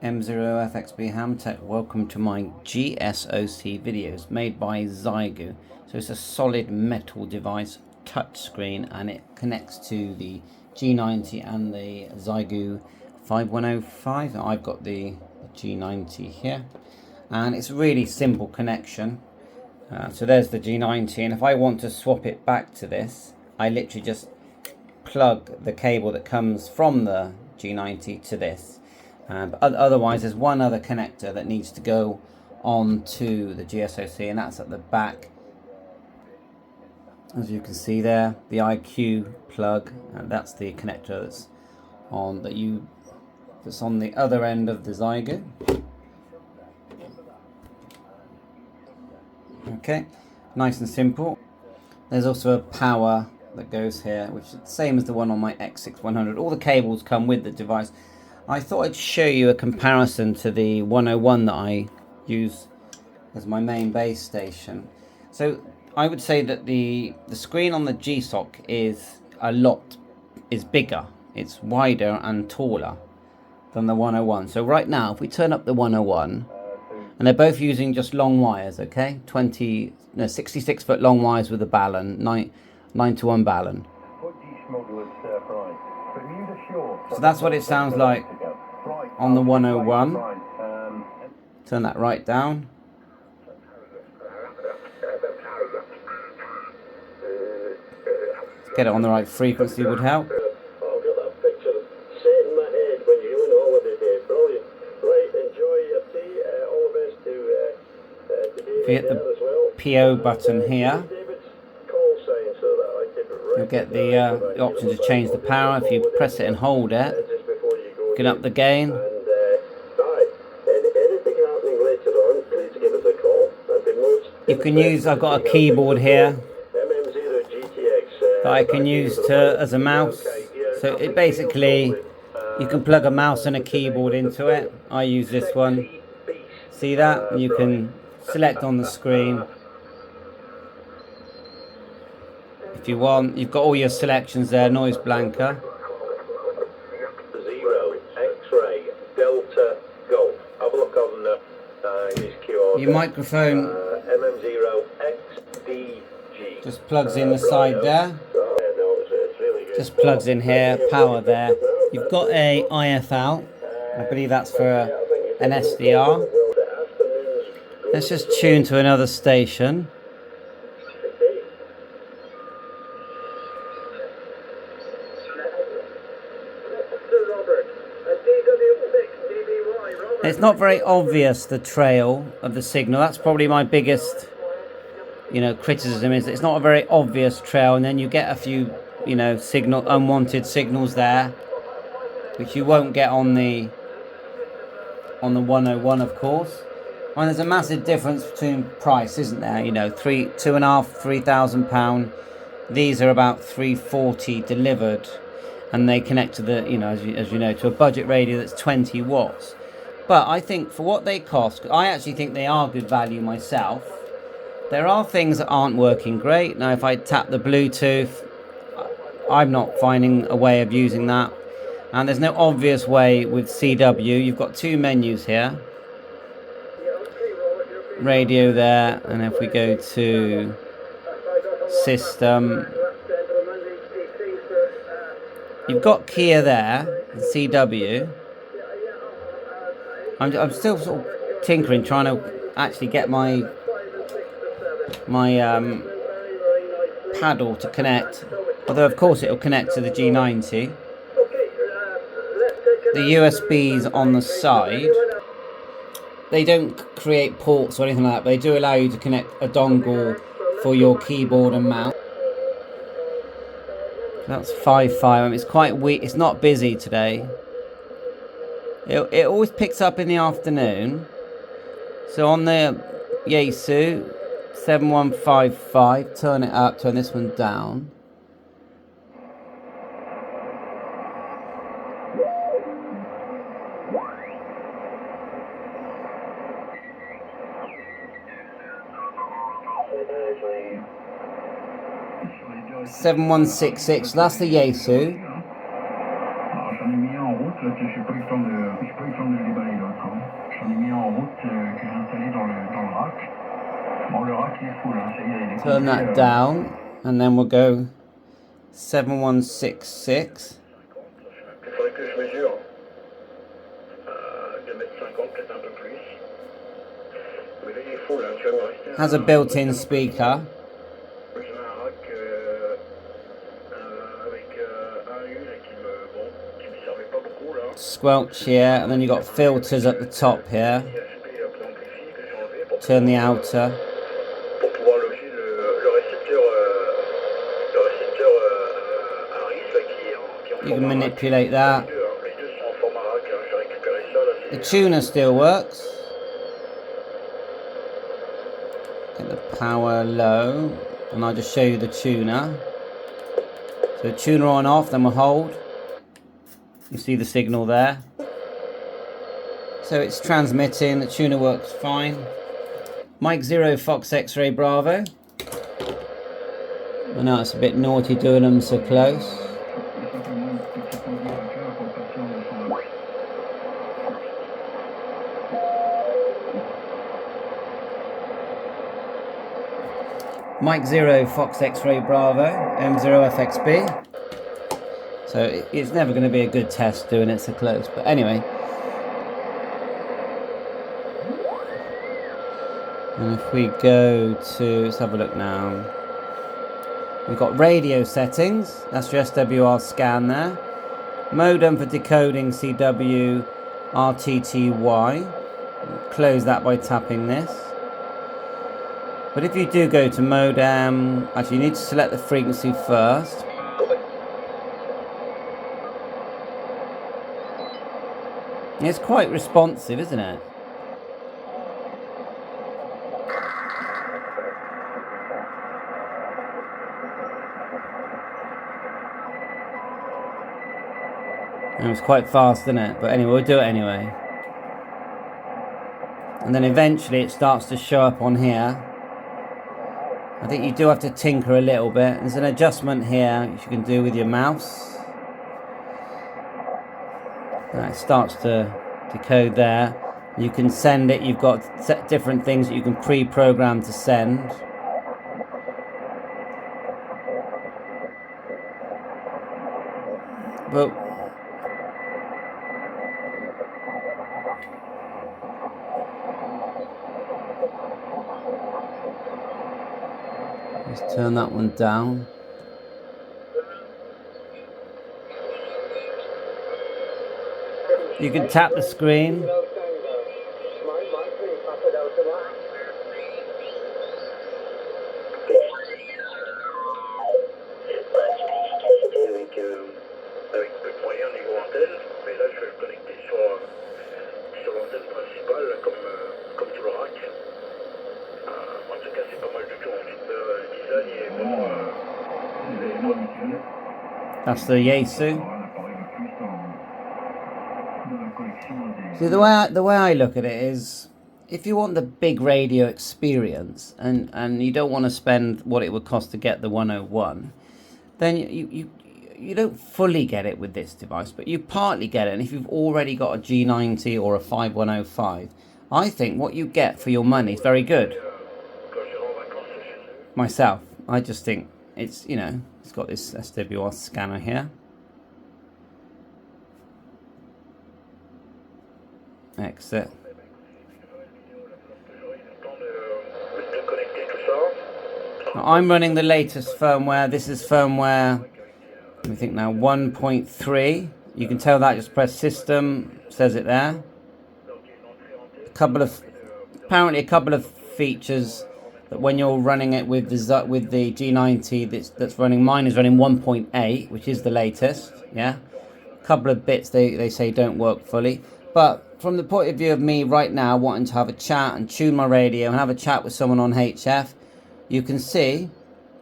M0FXB Hamtech, welcome to my GSOC videos made by Xiegu. So it's a solid metal device, touchscreen, and it connects to the G90 and the Xiegu 5105. I've got the G90 here, and it's a really simple connection. So there's the G90, and if I want to swap it back to this, I literally just plug the cable that comes from the G90 to this. But otherwise, there's one other connector that needs to go on to the GSOC, and that's at the back. As you can see there, the IQ plug, and that's the connector that's on that's on the other end of the Xiegu. Okay, nice and simple. There's also a power that goes here, which is the same as the one on my X6100. All the cables come with the device. I thought I'd show you a comparison to the 101 that I use as my main base station. So I would say that the screen on the GSOC is bigger. It's wider and taller than the 101. So right now, if we turn up the 101, and they're both using just long wires, okay? 66 foot long wires with a balun, 9 to 1 balun. So that's what it sounds like on the 101. Turn that right down. Get it on the right frequency would help. If you hit the PO button here, you'll get the option to change the power. If you press it and hold it, you can up the gain. You can use, I've got a keyboard here that I can use as a mouse. So it basically, you can plug a mouse and a keyboard into it. I use this one. See that? You can select on the screen. If you want, you've got all your selections there, noise blanker. 0, X-ray, Delta, Golf. Have a look on this QR. Your microphone MM0XDG. just plugs in the side there. Just plugs in here, power there. You've got a IF out. I believe that's for an SDR. Let's just tune to another station. It's not very obvious, the trail of the signal. That's probably my biggest, criticism, is it's not a very obvious trail, and then you get a few, unwanted signals there, which you won't get on the 101, of course. And there's a massive difference between price, isn't there? £3,000. These are about $340 delivered, and they connect to the, as you know, to a budget radio that's 20 watts. But I think for what they cost, I actually think they are good value myself. There are things that aren't working great. Now, if I tap the Bluetooth, I'm not finding a way of using that. And there's no obvious way with CW. You've got two menus here. Radio there, and if we go to system, you've got Kia there, and CW. I'm still sort of tinkering, trying to actually get my paddle to connect. Although of course it'll connect to the G90. The USBs on the side, they don't create ports or anything like that, but they do allow you to connect a dongle for your keyboard and mouse. That's 5.5. I mean, it's quite weak. It's not busy today. It always picks up in the afternoon. So on the YAESU 7155, turn it up, turn this one down. (7166), that's the YAESU. Turn that down, and then we'll go 7166. Il faudrait que je mesure 2,50 m, peut-être un peu plus. Mais là, il est fou, là. Tu vas me rester. Has a built-in speaker. J'ai un rack avec un U là, qui me servait pas beaucoup là. Squelch here, and then you've got filters at the top here. Turn the outer. Pour pouvoir loger le récepteur Harris là, qui est en You can format manipulate that. rack. Les deux sont en format rack. J'ai récupéré ça là. The tuner still works. Get the power low, and I'll just show you the tuner. So tuner on off, then we'll hold. You see the signal there. So it's transmitting, the tuner works fine. Mike 0 Fox X-Ray Bravo. I know it's a bit naughty doing them so close. Mike 0 Fox X-Ray Bravo, M0FXB. So it's never going to be a good test doing it so close. But anyway. And if we go to, let's have a look now. We've got radio settings. That's your SWR scan there. Modem for decoding CW RTTY. Close that by tapping this. But if you do go to modem, actually you need to select the frequency first. It's quite responsive, isn't it? And it's quite fast, isn't it? But anyway, we'll do it anyway. And then eventually it starts to show up on here. I think you do have to tinker a little bit. There's an adjustment here which you can do with your mouse. It starts to decode there. You can send it. You've got different things that you can pre-program to send. But let's turn that one down. You can tap the screen. Avec peu de moyens niveau antenne, mais là je vais le connecter sur l'antenne principale comme tout le rack. En tout cas c'est pas mal du tout. Le design il est bon. That's the YAESU. See, the way I look at it is, if you want the big radio experience and you don't want to spend what it would cost to get the 101, then you don't fully get it with this device, but you partly get it. And if you've already got a G90 or a 5105, I think what you get for your money is very good. Myself, I just think it's, you know, it's got this SWR scanner here. Exit. Now, I'm running the latest firmware. This is firmware, let me think now, 1.3. You can tell that, just press system, says it there. Apparently a couple of features that when you're running it with the G90 that's running, mine is running 1.8, which is the latest, yeah. A couple of bits they say don't work fully. But from the point of view of me right now wanting to have a chat and tune my radio and have a chat with someone on HF, you can see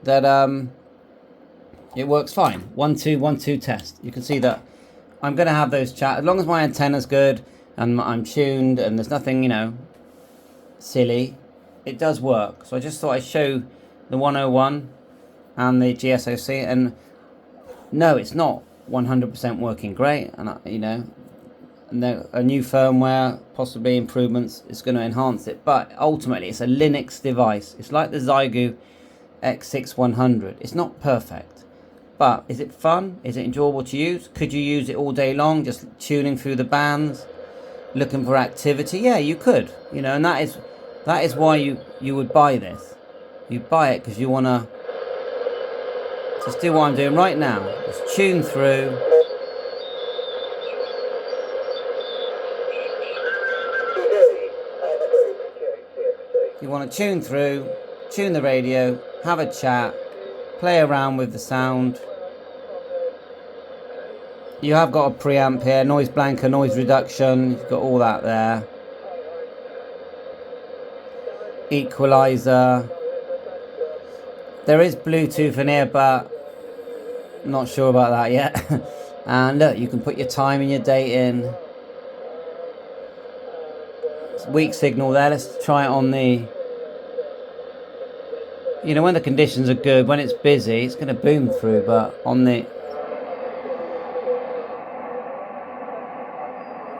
that it works fine. 1 2 1 2 test. You can see that I'm going to have those chats as long as my antenna's good and I'm tuned and there's nothing, you know, silly. It does work. So I just thought I'd show the 101 and the GSOC, and no, it's not 100% working great, and you know, a new firmware, possibly improvements, is going to enhance it. But ultimately, it's a Linux device. It's like the Xiegu X6100. It's not perfect, but is it fun? Is it enjoyable to use? Could you use it all day long, just tuning through the bands, looking for activity? Yeah, you could. You know, and that is why you would buy this. You buy it because you want to just do what I'm doing right now. Just tune through. You want to tune through, tune the radio, have a chat, play around with the sound. You have got a preamp here, noise blanker, noise reduction, you've got all that there. Equalizer. There is Bluetooth in here, but not sure about that yet. And look, you can put your time and your date in. It's weak signal there. Let's try it on the... You know, when the conditions are good, when it's busy, it's going to boom through, but on the...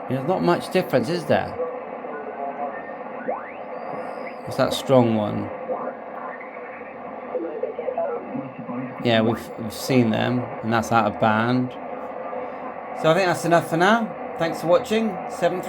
There's not much difference, is there? It's that strong one. Yeah, we've seen them, and that's out of band. So I think that's enough for now. Thanks for watching. 7-3.